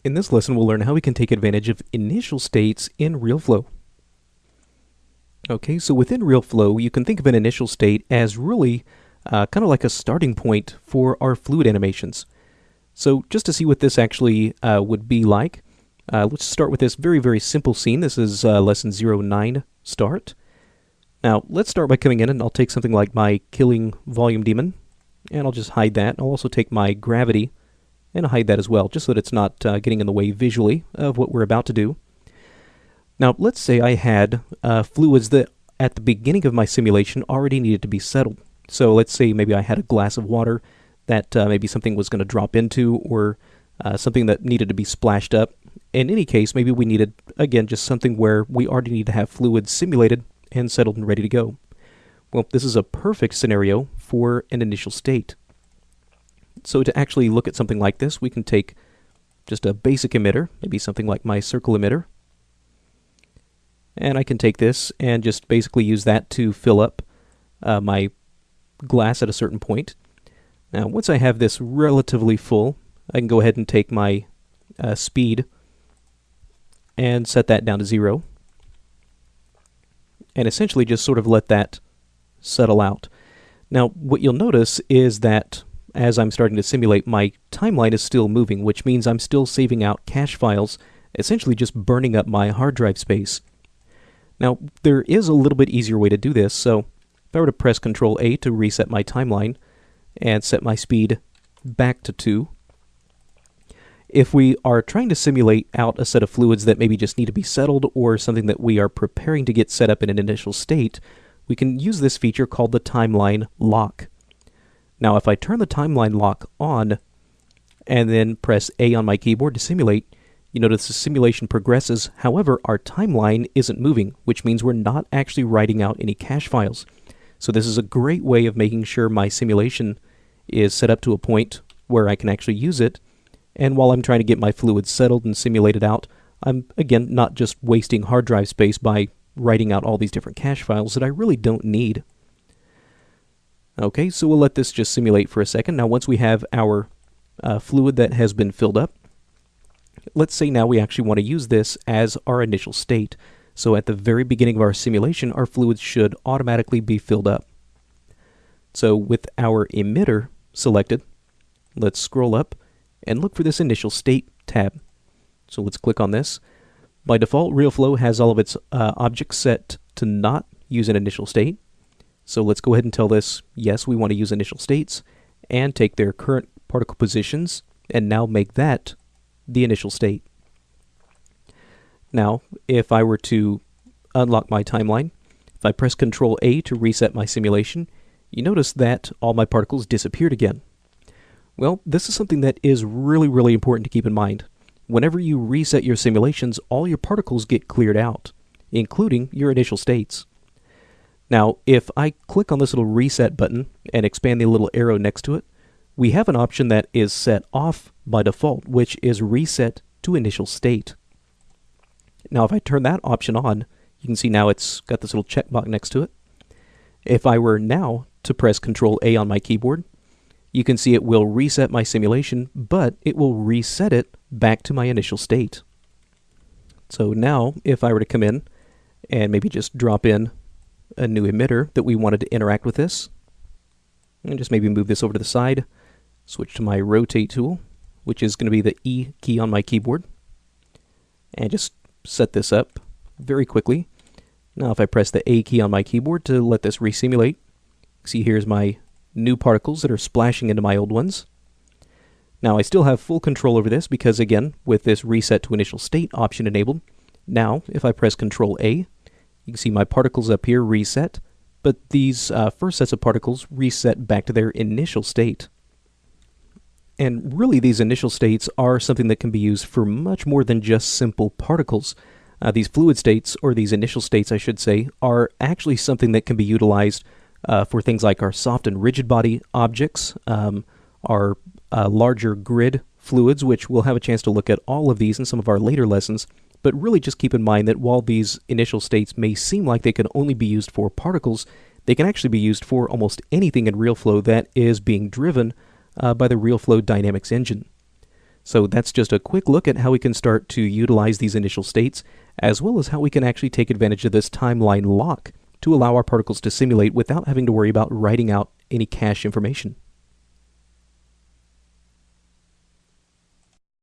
In this lesson, we'll learn how we can take advantage of initial states in RealFlow. Okay, so within RealFlow, you can think of an initial state as really kind of like a starting point for our fluid animations. So just to see what this actually would be like, let's start with this very, very simple scene. This is lesson 09 start. Now, let's start by coming in, and I'll take something like my killing volume demon, and I'll just hide that. I'll also take my gravity, and I'll hide that as well, just so that it's not getting in the way visually of what we're about to do. Now, let's say I had fluids that at the beginning of my simulation already needed to be settled. So let's say maybe I had a glass of water that maybe something was going to drop into, or something that needed to be splashed up. In any case, maybe we needed, again, just something where we already need to have fluids simulated and settled and ready to go. Well, this is a perfect scenario for an initial state. So to actually look at something like this, we can take just a basic emitter, maybe something like my circle emitter, and I can take this and just basically use that to fill up my glass at a certain point. Now, once I have this relatively full, I can go ahead and take my speed and set that down to 0. And essentially just sort of let that settle out. Now, what you'll notice is that as I'm starting to simulate, my timeline is still moving, which means I'm still saving out cache files, essentially just burning up my hard drive space. Now, there is a little bit easier way to do this, so if I were to press Control A to reset my timeline and set my speed back to 2, if we are trying to simulate out a set of fluids that maybe just need to be settled, or something that we are preparing to get set up in an initial state, we can use this feature called the timeline lock. Now, if I turn the timeline lock on and then press A on my keyboard to simulate, you notice the simulation progresses. However, our timeline isn't moving, which means we're not actually writing out any cache files. So this is a great way of making sure my simulation is set up to a point where I can actually use it. And while I'm trying to get my fluids settled and simulated out, I'm, again, not just wasting hard drive space by writing out all these different cache files that I really don't need. Okay, so we'll let this just simulate for a second. Now, once we have our fluid that has been filled up, let's say now we actually want to use this as our initial state. So at the very beginning of our simulation, our fluids should automatically be filled up. So with our emitter selected, let's scroll up and look for this initial state tab. So let's click on this. By default, RealFlow has all of its objects set to not use an initial state. So let's go ahead and tell this, yes, we want to use initial states, and take their current particle positions, and now make that the initial state. Now, if I were to unlock my timeline, if I press Control A to reset my simulation, you notice that all my particles disappeared again. Well, this is something that is really, really important to keep in mind. Whenever you reset your simulations, all your particles get cleared out, including your initial states. Now, if I click on this little reset button and expand the little arrow next to it, we have an option that is set off by default, which is reset to initial state. Now, if I turn that option on, you can see now it's got this little checkbox next to it. If I were now to press Control A on my keyboard, you can see it will reset my simulation, but it will reset it back to my initial state. So now, if I were to come in and maybe just drop in a new emitter that we wanted to interact with this, and just maybe move this over to the side, switch to my rotate tool, which is going to be the E key on my keyboard, and just set this up very quickly. Now if I press the A key on my keyboard to let this resimulate, see here's my new particles that are splashing into my old ones. Now I still have full control over this because, again, with this reset to initial state option enabled, now if I press Control A, you can see my particles up here reset, but these first sets of particles reset back to their initial state. And really, these initial states are something that can be used for much more than just simple particles. These fluid states, or these initial states I should say, are actually something that can be utilized for things like our soft and rigid body objects, our larger grid fluids, which we'll have a chance to look at all of these in some of our later lessons. But really just keep in mind that while these initial states may seem like they can only be used for particles, they can actually be used for almost anything in RealFlow that is being driven by the RealFlow Dynamics engine. So that's just a quick look at how we can start to utilize these initial states, as well as how we can actually take advantage of this timeline lock to allow our particles to simulate without having to worry about writing out any cache information.